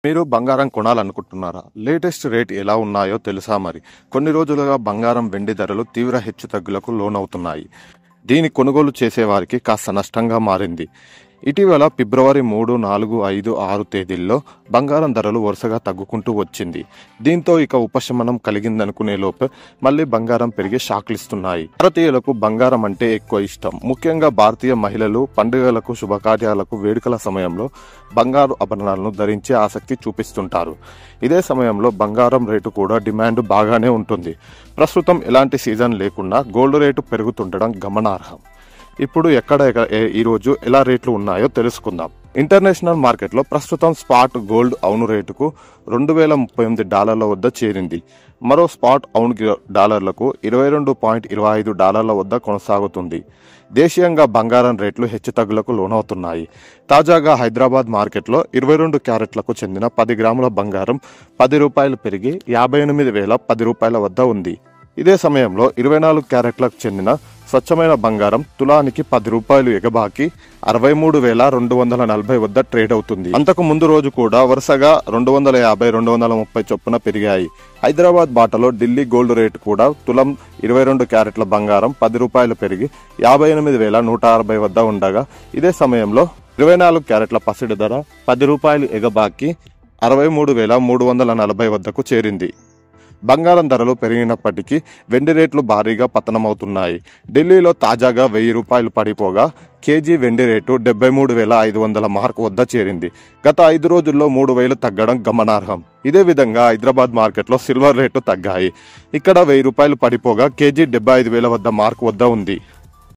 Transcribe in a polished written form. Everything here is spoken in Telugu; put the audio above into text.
మీరు బంగారం కొనాలనుకుంటున్నారా? లేటెస్ట్ రేట్ ఎలా ఉన్నాయో తెలుసా? మరి కొన్ని రోజులుగా బంగారం వెండి ధరలు తీవ్ర హెచ్చుతగ్గులకు లోనవుతున్నాయి. దీని కొనుగోలు చేసేవారికి కాస్త నష్టంగా మారింది. ఇటీవల ఫిబ్రవరి 3, 4, 5, 6 తేదీల్లో బంగారం ధరలు వరుసగా తగ్గుకుంటూ వచ్చింది. దీంతో ఇక ఉపశమనం కలిగిందనుకునే లోపు మళ్ళీ బంగారం పెరిగి షాక్లిస్తున్నాయి. భారతీయులకు బంగారం అంటే ఎక్కువ ఇష్టం. ముఖ్యంగా భారతీయ మహిళలు పండుగలకు, శుభకార్యాలకు, వేడుకల సమయంలో బంగారు ఆభరణాలను ధరించే ఆసక్తి చూపిస్తుంటారు. ఇదే సమయంలో బంగారం రేటు కూడా డిమాండ్ బాగానే ఉంటుంది. ప్రస్తుతం ఎలాంటి సీజన్ లేకుండా గోల్డ్ రేటు పెరుగుతుండడం గమనార్హం. ఇప్పుడు ఈరోజు ఎలా రేట్లు ఉన్నాయో తెలుసుకుందాం. ఇంటర్నేషనల్ మార్కెట్లో ప్రస్తుతం స్పాట్ గోల్డ్ అవును రేటుకు $2038 వద్ద చేరింది. మరో స్పాట్ అవును డాలర్లకు $22.25 వద్ద కొనసాగుతుంది. దేశీయంగా బంగారం రేట్లు హెచ్చుతగ్గులకు లోనవుతున్నాయి. తాజాగా హైదరాబాద్ మార్కెట్లో 22 క్యారెట్లకు చెందిన 10 గ్రాముల బంగారం ₹10 పెరిగి $58,010 వద్ద ఉంది. ఇదే సమయంలో 24 క్యారెట్లకు చెందిన స్వచ్ఛమైన బంగారం తులానికి ₹10 ఎగబాకి $63,240 వద్ద ట్రేడ్ అవుతుంది. అంతకు ముందు రోజు కూడా వరుసగా 250, 230 చొప్పున పెరిగాయి. హైదరాబాద్ బాటలో ఢిల్లీ గోల్డ్ రేటు కూడా తులం 22 క్యారెట్ల బంగారం ₹10 పెరిగి $58,160 వద్ద ఉండగా, ఇదే సమయంలో 24 క్యారెట్ల పసిడి ధర ₹10 ఎగబాకి $63,340 వద్దకు చేరింది. బంగారం ధరలు పెరిగినప్పటికీ వెండి రేట్లు భారీగా పతనమవుతున్నాయి. ఢిల్లీలో తాజాగా ₹1000 పడిపోగా కేజీ వెండి రేటు 73,500 మార్కు వద్ద చేరింది. గత 5 రోజుల్లో 3,000 తగ్గడం గమనార్హం. ఇదే విధంగా హైదరాబాద్ మార్కెట్లో సిల్వర్ రేటు తగ్గాయి. ఇక్కడ ₹1000 పడిపోగా కేజీ 75,000 వద్ద మార్కు వద్ద ఉంది.